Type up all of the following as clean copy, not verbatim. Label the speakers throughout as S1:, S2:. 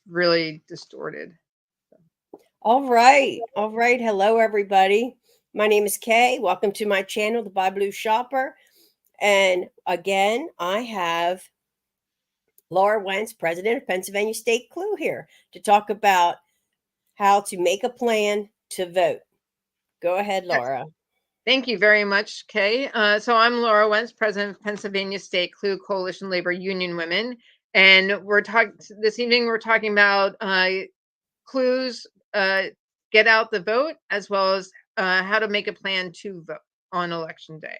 S1: really distorted.
S2: All right. All right. Hello, everybody. My name is Kay. Welcome to my channel, The Buy Blue Shopper. And again, I have Laura Wentz, president of Pennsylvania State CLUW, here to talk about how to make a plan to vote. Go ahead, Laura.
S1: Thank you very much, Kay. So I'm Laura Wentz, president of Pennsylvania State CLUW Coalition Labor Union Women. And we're talking this evening, we're talking about CLUW's get out the vote, as well as how to make a plan to vote on election day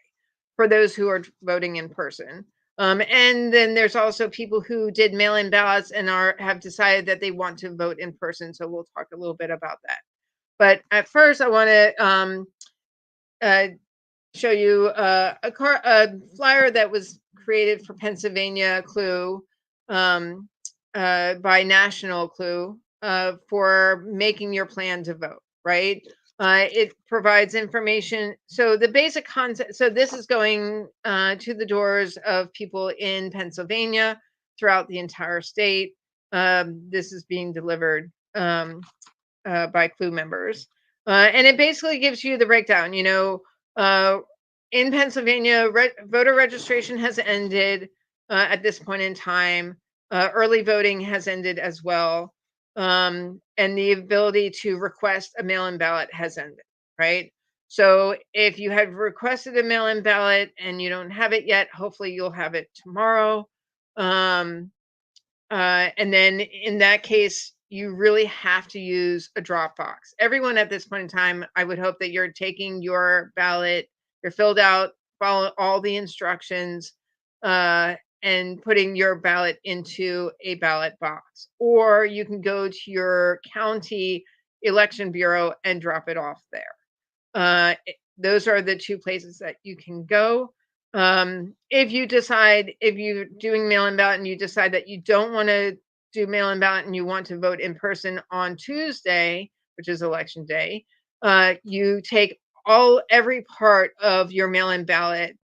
S1: for those who are voting in person. And then there's also people who did mail-in ballots and have decided that they want to vote in person. So we'll talk a little bit about that. But at first, I want to show you a flyer that was created for Pennsylvania CLUW by National CLUW for making your plan to vote, right? It provides information. So the basic concept, so this is going to the doors of people in Pennsylvania throughout the entire state. This is being delivered by CLUW members. And it basically gives you the breakdown, in Pennsylvania, voter registration has ended at this point in time. Early voting has ended as well. And the ability to request a mail-in ballot has ended, right? So if you have requested a mail-in ballot and you don't have it yet, hopefully you'll have it tomorrow. And then in that case, you really have to use a drop box. Everyone at this point in time, I would hope that you're taking your ballot, you're filled out, follow all the instructions, and putting your ballot into a ballot box. Or you can go to your county election bureau and drop it off there. Those are the two places that you can go. If you're doing mail-in ballot and you decide that you don't want to do mail-in ballot and you want to vote in person on Tuesday, which is election day, you take every part of your mail-in ballot,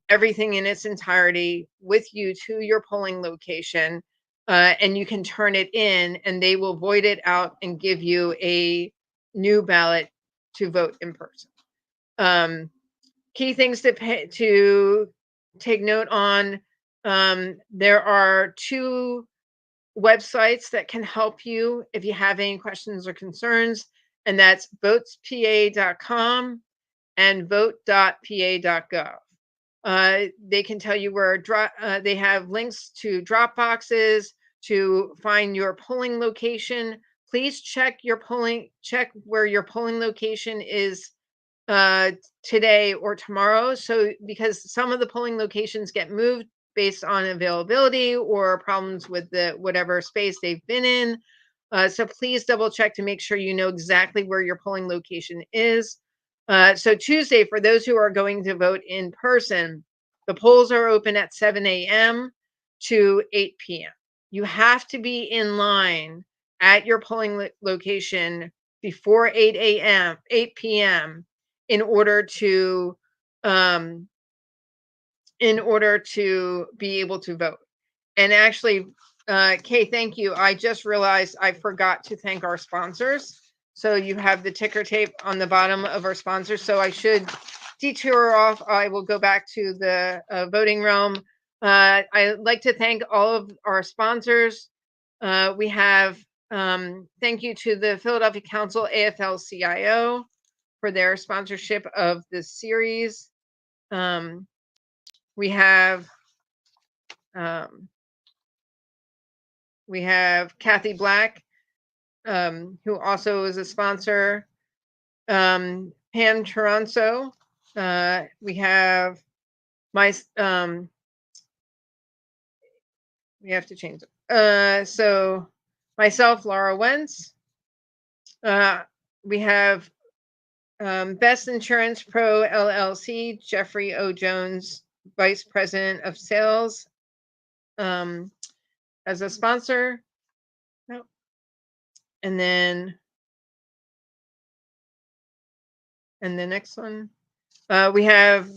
S1: everything in its entirety with you to your polling location, and you can turn it in and they will void it out and give you a new ballot to vote in person. Key things to take note on, there are two websites that can help you if you have any questions or concerns, and that's votespa.com and vote.pa.gov. They can tell you where they have links to drop boxes to find your polling location. Please check where your polling location is today or tomorrow. So because some of the polling locations get moved based on availability or problems with whatever space they've been in. So please double check to make sure you know exactly where your polling location is. So Tuesday, for those who are going to vote in person, the polls are open at 7 a.m. to 8 p.m. You have to be in line at your polling location before 8 p.m. in order to be able to vote. And actually, Kay, thank you. I just realized I forgot to thank our sponsors. So you have the ticker tape on the bottom of our sponsors. So I should detour off. I will go back to the voting realm. I'd like to thank all of our sponsors. We have thank you to the Philadelphia Council, AFL-CIO, for their sponsorship of this series. We have Kathy Black, who also is a sponsor. Pam Taranso. We have we have to change it. So myself, Laura Wentz. We have Best Insurance Pro LLC, Jeffrey O. Jones, Vice President of Sales, as a sponsor. Nope. And then the next one, we have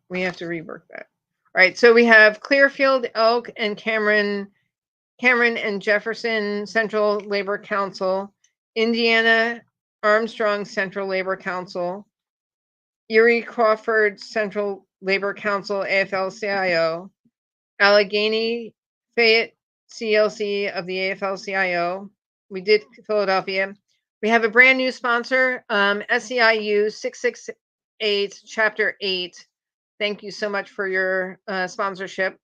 S1: we have to rework that. Right. So we have Clearfield, Elk, and Cameron and Jefferson Central Labor Council, Indiana Armstrong Central Labor Council, Erie Crawford Central Labor Council, AFL-CIO, Allegheny Fayette CLC of the AFL-CIO. We did Philadelphia. We have a brand new sponsor, SEIU 668, Chapter 8. Thank you so much for your sponsorship.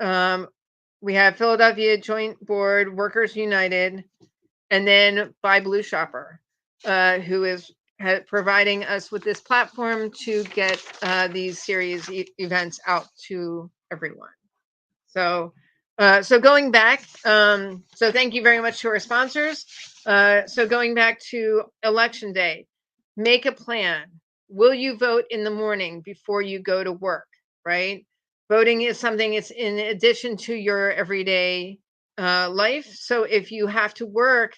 S1: We have Philadelphia Joint Board, Workers United, and then Buy Blue Shopper, who is providing us with this platform to get these series events out to everyone. So, so going back, so thank you very much to our sponsors. So going back to election day, make a plan. Will you vote in the morning before you go to work, right? Voting is something, it's in addition to your everyday life. So if you have to work,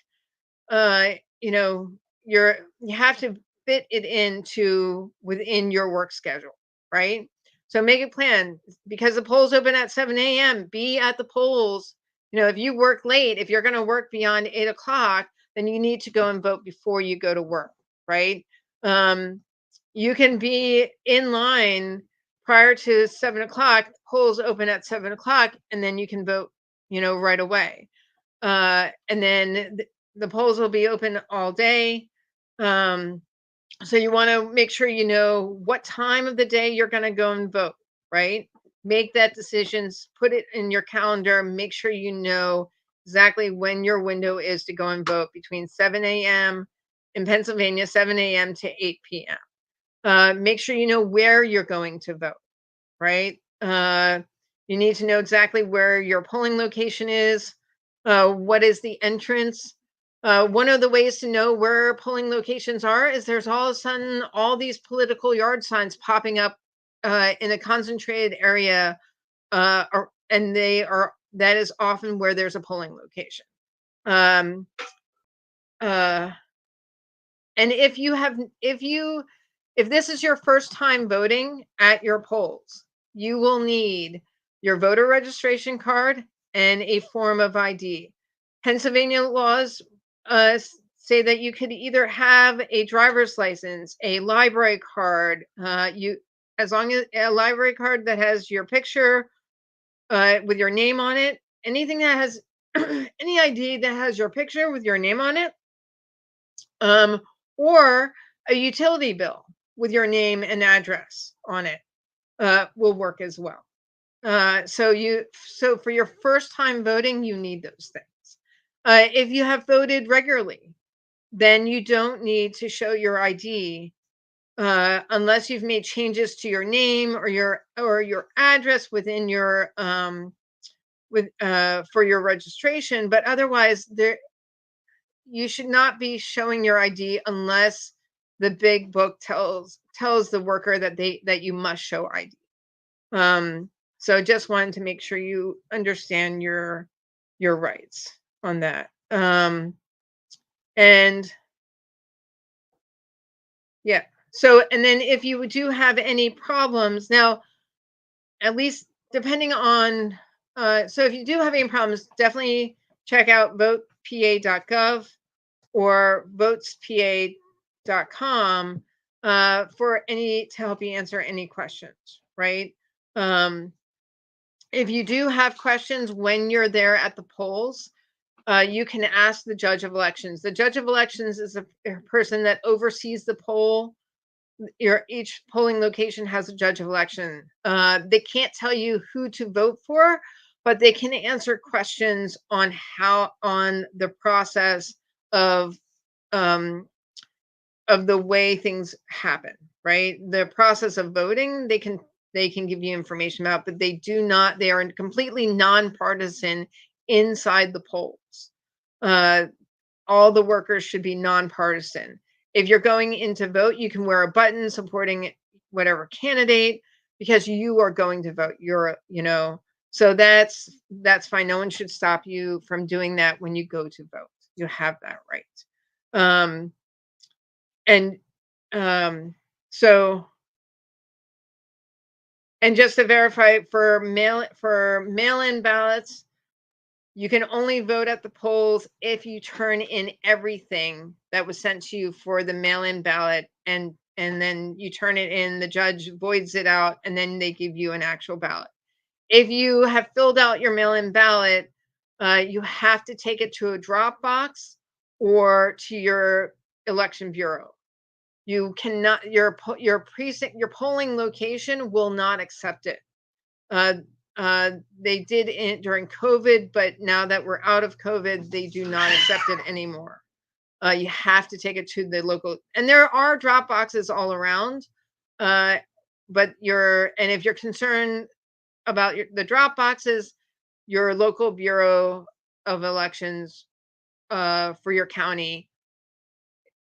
S1: you know, you have to fit it into within your work schedule, right? So make a plan, because the polls open at 7 a.m. Be at the polls. If you work late, if you're going to work beyond 8 o'clock, then you need to go and vote before you go to work, right? You can be in line prior to 7 o'clock. The polls open at 7 o'clock, and then you can vote, right away. And then the polls will be open all day. So you want to make sure you know what time of the day you're going to go and vote, right? Make that decisions, put it in your calendar, make sure you know exactly when your window is to go and vote between 7 a.m. in Pennsylvania, 7 a.m. to 8 p.m. Make sure you know where you're going to vote, right? You need to know exactly where your polling location is. What is the entrance? One of the ways to know where polling locations are is there's all of a sudden all these political yard signs popping up in a concentrated area, and that is often where there's a polling location. Um, uh, and if this is your first time voting at your polls, you will need your voter registration card and a form of ID. Pennsylvania laws say that you could either have a driver's license, a library card, as long as a library card that has your picture with your name on it, anything that has any ID that has your picture with your name on it, or a utility bill with your name and address on it will work as well. So for your first time voting, you need those things. If you have voted regularly, then you don't need to show your ID unless you've made changes to your name or your address within your for your registration. But otherwise, you should not be showing your ID unless the big book tells the worker that you must show ID. So just wanted to make sure you understand your rights on that. And yeah. So, and then if you do have any problems now, at least depending on, so if you do have any problems, definitely check out votepa.gov or votespa.com for to help you answer any questions, right? If you do have questions when you're there at the polls, you can ask the judge of elections. The judge of elections is a person that oversees the poll. Each polling location has a judge of election. They can't tell you who to vote for, but they can answer questions on the process of the way things happen, right? The process of voting, they can give you information about, but they are completely nonpartisan inside the polls. All the workers should be nonpartisan. If you're going in to vote, you can wear a button supporting whatever candidate because you are going to vote. So that's fine. No one should stop you from doing that when you go to vote. You have that right. And so And just to verify, for mail-in ballots, you can only vote at the polls if you turn in everything that was sent to you for the mail-in ballot, and then you turn it in, the judge voids it out, and then they give you an actual ballot. If you have filled out your mail-in ballot, you have to take it to a drop box or to your election bureau. You cannot, your precinct, your polling location will not accept it. Uh, they did it during COVID, but now that we're out of COVID, they do not accept it anymore. You have to take it to the local, and there are drop boxes all around. Uh, but and if you're concerned about the drop boxes, your local bureau of elections for your county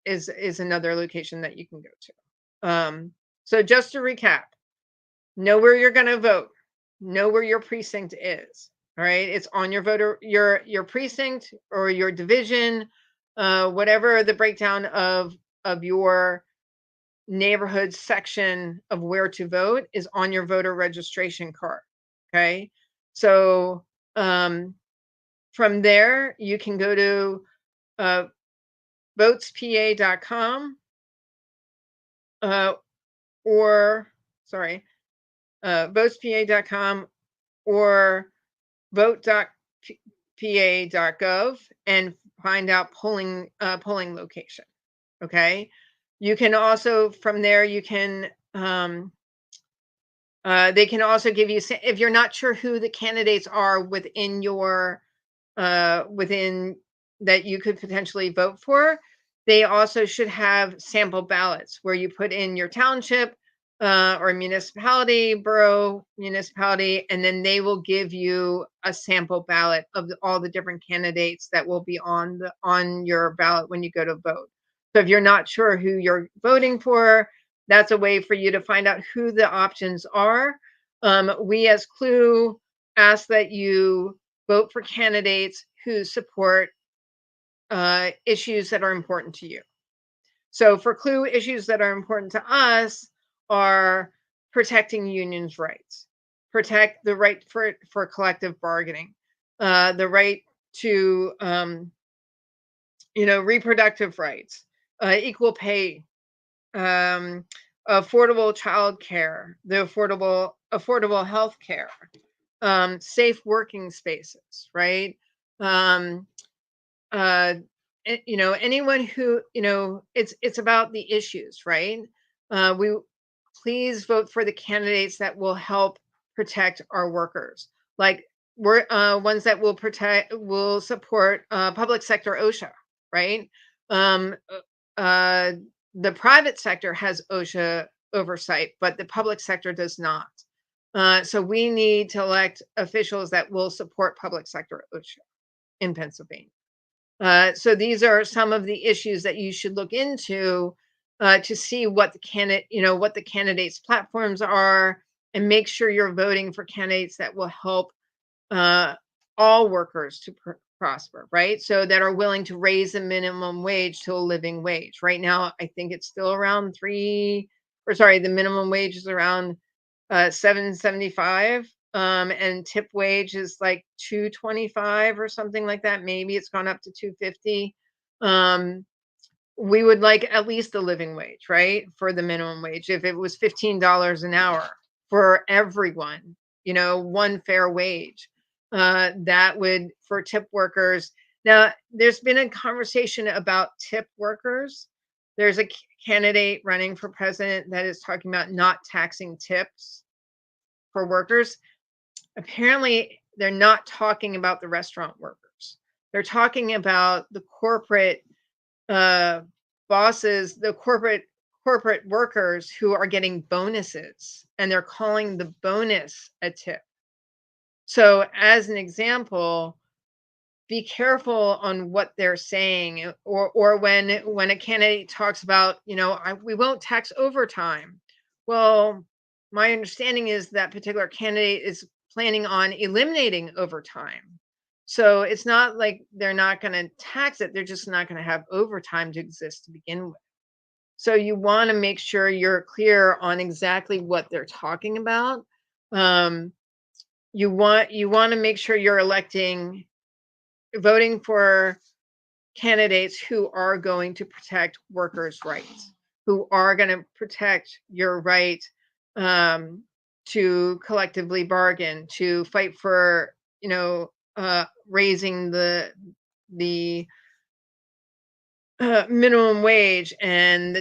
S1: is another location that you can go to. So just to recap, know where you're going to vote, know where your precinct is. All right, it's on your your precinct or your division, whatever the breakdown of your neighborhood section of where to vote is on your voter registration card. Okay, so from there you can go to votespa.com or sorry, votespa.com or vote.pa.gov and find out polling location. Okay, you can also from there you can they can also give you, if you're not sure who the candidates are within your within that you could potentially vote for, they also should have sample ballots where you put in your township or municipality, borough, municipality, and then they will give you a sample ballot of all the different candidates that will be on your ballot when you go to vote. So if you're not sure who you're voting for, that's a way for you to find out who the options are. We as CLUW ask that you vote for candidates who support issues that are important to you. So for CLUW, issues that are important to us are protecting unions' rights, protect the right for collective bargaining, the right to reproductive rights, equal pay, affordable child care, the affordable health care, safe working spaces, right? Um, anyone who, it's about the issues, right? We Please vote for the candidates that will help protect our workers, like we're ones that will support public sector OSHA, right? um, the private sector has OSHA oversight, but the public sector does not. So we need to elect officials that will support public sector OSHA in Pennsylvania. So these are some of the issues that you should look into to see what what the candidates' platforms are, and make sure you're voting for candidates that will help uh, all workers to prosper, right? So that are willing to raise the minimum wage to a living wage. Right now, I think it's still around the minimum wage is around $7.75, and tip wage is like $2.25 or something like that. Maybe it's gone up to $2.50. We would like at least a living wage, right? For the minimum wage. If it was $15 an hour for everyone, one fair wage, that would, for tip workers. Now, there's been a conversation about tip workers. There's a candidate running for president that is talking about not taxing tips for workers. Apparently, they're not talking about the restaurant workers. They're talking about the corporate bosses, the corporate workers who are getting bonuses, and they're calling the bonus a tip. So, as an example, be careful on what they're saying, or when a candidate talks about, we won't tax overtime. Well, my understanding is that particular candidate is planning on eliminating overtime. So it's not like they're not going to tax it, they're just not going to have overtime to exist to begin with. So you want to make sure you're clear on exactly what they're talking about. You want to make sure you're voting for candidates who are going to protect workers' rights, who are going to protect your right to collectively bargain, to fight for, raising the minimum wage and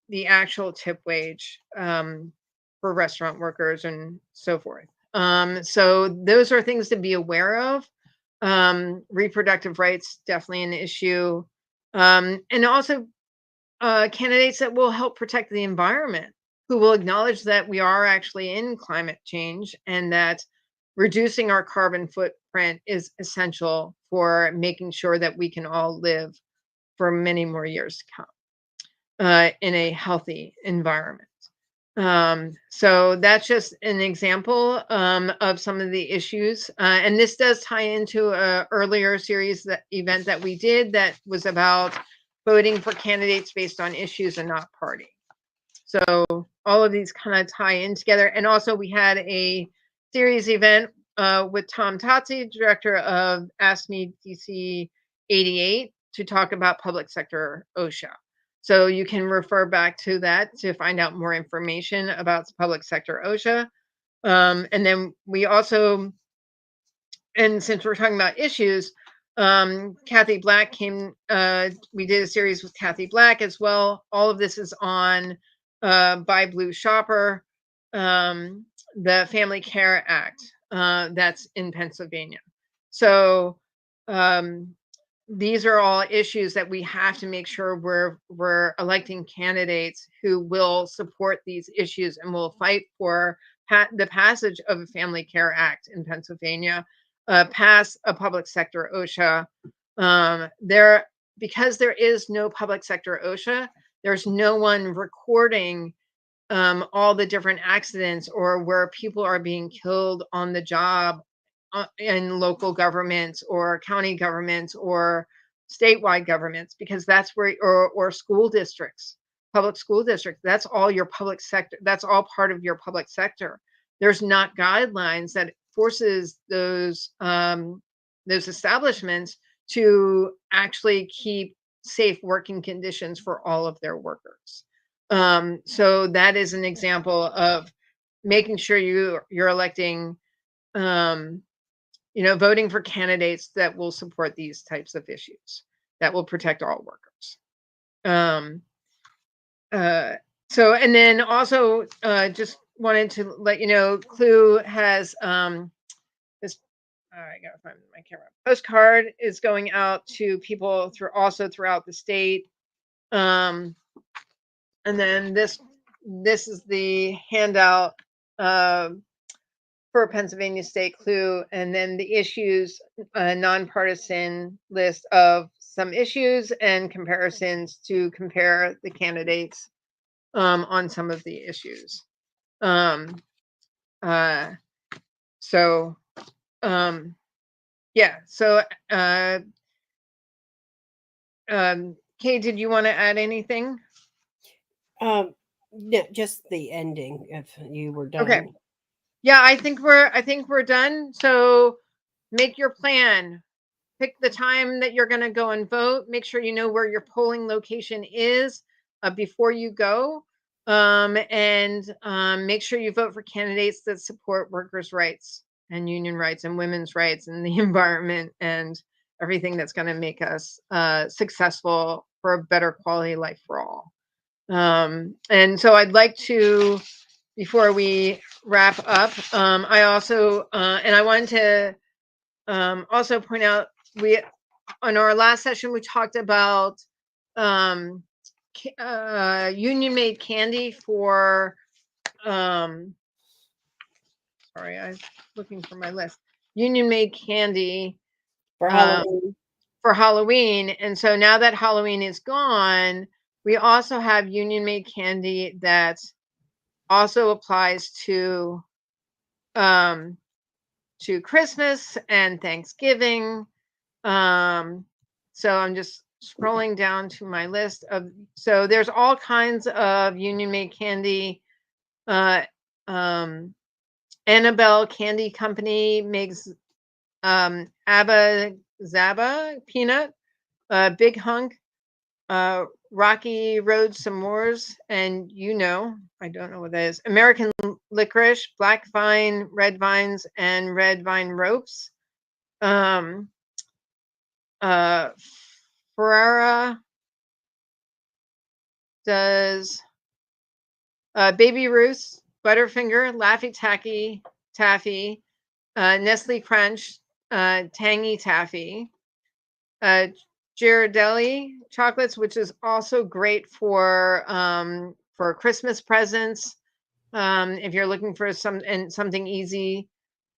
S1: the actual tip wage for restaurant workers and so forth. So those are things to be aware of. Reproductive rights, definitely an issue. And also candidates that will help protect the environment, who will acknowledge that we are actually in climate change and that reducing our carbon footprint is essential for making sure that we can all live for many more years to come in a healthy environment. So that's just an example of some of the issues. And this does tie into an earlier event that we did that was about voting for candidates based on issues and not party. So all of these kind of tie in together. And also we had a series event with Tom Totzi, director of Ask Me DC 88, to talk about public sector OSHA. So you can refer back to that to find out more information about public sector OSHA. And then we also, and since we're talking about issues, Kathy Black we did a series with Kathy Black as well. All of this is on Buy Blue Shopper, the Family Care Act that's in Pennsylvania. So these are all issues that we have to make sure we're electing candidates who will support these issues and will fight for the passage of a Family Care Act in Pennsylvania, pass a public sector OSHA. Because there is no public sector OSHA, there's no one recording all the different accidents or where people are being killed on the job in local governments or county governments or statewide governments, because that's where, or school districts, public school districts, that's all your public sector. That's all part of your public sector. There's not guidelines that forces those establishments to actually keep safe working conditions for all of their workers. So that is an example of making sure you're electing voting for candidates that will support these types of issues, that will protect all workers. So, and then also just wanted to let you know, CLUW has this, I gotta find my camera, postcard is going out to people throughout the state. And then this is the handout for Pennsylvania State CLUW, and then the issues, nonpartisan list of some issues and comparisons to compare the candidates on some of the issues. So yeah, so Kay, did you want to add anything?
S2: No, just the ending if you were done.
S1: Okay. Yeah, I think we're done. So make your plan. Pick the time that you're going to go and vote. Make sure you know where your polling location is before you go. And make sure you vote for candidates that support workers' rights and union rights and women's rights and the environment and everything that's going to make us successful for a better quality life for all. And so I'd like to, before we wrap up, I also, and I wanted to also point out, on our last session, we talked about union-made candy for, sorry, I was looking for my list. Union-made candy
S2: for Halloween.
S1: For Halloween. And so now that Halloween is gone, we also have union-made candy that also applies to Christmas and Thanksgiving. So I'm just scrolling down to my list of, so there's all kinds of union-made candy Annabelle Candy Company makes Abba Zaba peanut, Big Hunk, Rocky Road s'mores, and I don't know what that is. American licorice, black vine, red vines, and red vine ropes. Ferrara does Baby Ruth's, Butterfinger, Laffy Taffy, Nestle Crunch, Tangy Taffy, Ghirardelli chocolates, which is also great for Christmas presents. If you're looking for something easy,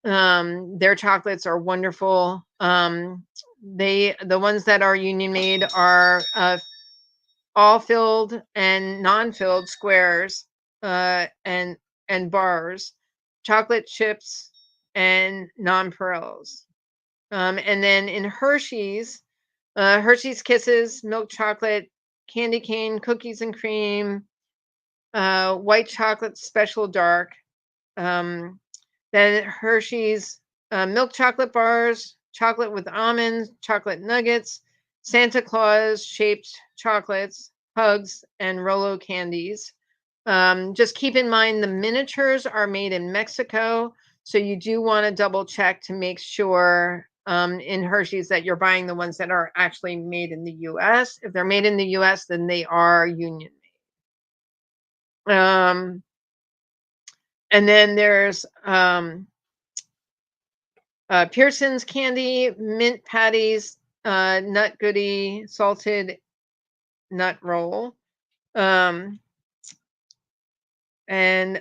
S1: their chocolates are wonderful. The ones that are union made are all filled and non-filled squares, and bars, chocolate chips, and nonpareils. And then in Hershey's, Hershey's Kisses, milk chocolate, candy cane, cookies and cream, white chocolate special dark. Then Hershey's milk chocolate bars, chocolate with almonds, chocolate nuggets, Santa Claus shaped chocolates, hugs, and Rolo candies. Just keep in mind the miniatures are made in Mexico, so you do want to double check to make sure in Hershey's that you're buying the ones that are actually made in the US. If they're made in the US, then they are union made. And then there's Pearson's candy, mint patties, nut goody, salted nut roll. And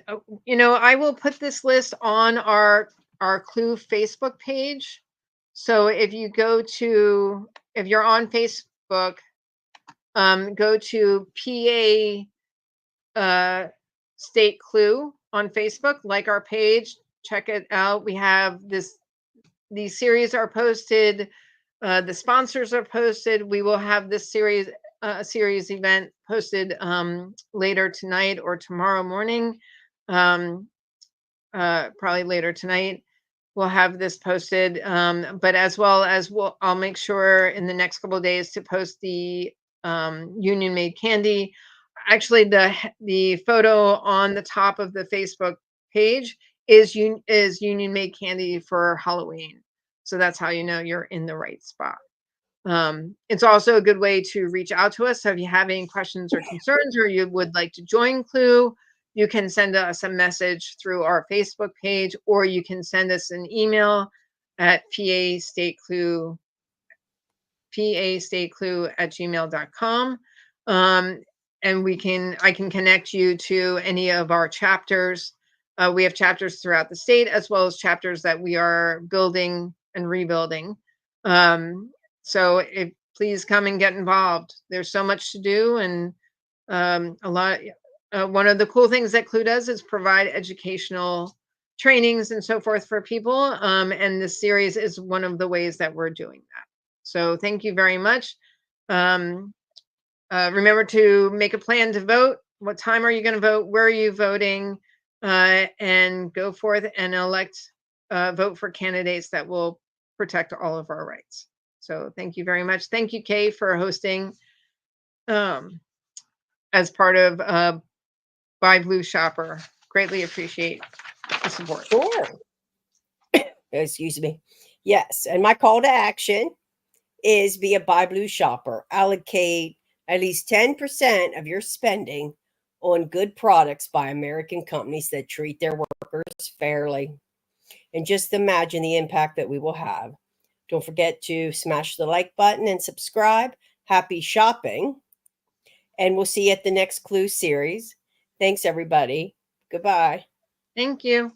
S1: I will put this list on our CLUW Facebook page. So if you're on Facebook, go to PA State CLUW on Facebook, like our page, check it out. We have these series are posted, the sponsors are posted. We will have this series event posted later tonight or tomorrow morning, probably later tonight. We'll have this posted, but as well as I'll make sure in the next couple of days to post the union made candy. Actually, the photo on the top of the Facebook page is union made candy for Halloween. So that's how you know you're in the right spot. It's also a good way to reach out to us. So if you have any questions or concerns, or you would like to join CLUW, you can send us a message through our Facebook page, or you can send us an email at pastatecluw@gmail.com. And I can connect you to any of our chapters. We have chapters throughout the state, as well as chapters that we are building and rebuilding. So please come and get involved. There's so much to do, and a lot. One of the cool things that CLUW does is provide educational trainings and so forth for people. And this series is one of the ways that we're doing that. So thank you very much. Remember to make a plan to vote. What time are you going to vote? Where are you voting? And go forth and vote for candidates that will protect all of our rights. So thank you very much. Thank you, Kay, for hosting as part of Buy Blue Shopper. Greatly appreciate the support.
S2: Sure. Excuse me. Yes. And my call to action is be a Buy Blue Shopper. Allocate at least 10% of your spending on good products by American companies that treat their workers fairly. And just imagine the impact that we will have. Don't forget to smash the like button and subscribe. Happy shopping. And we'll see you at the next CLUW series. Thanks, everybody. Goodbye.
S1: Thank you.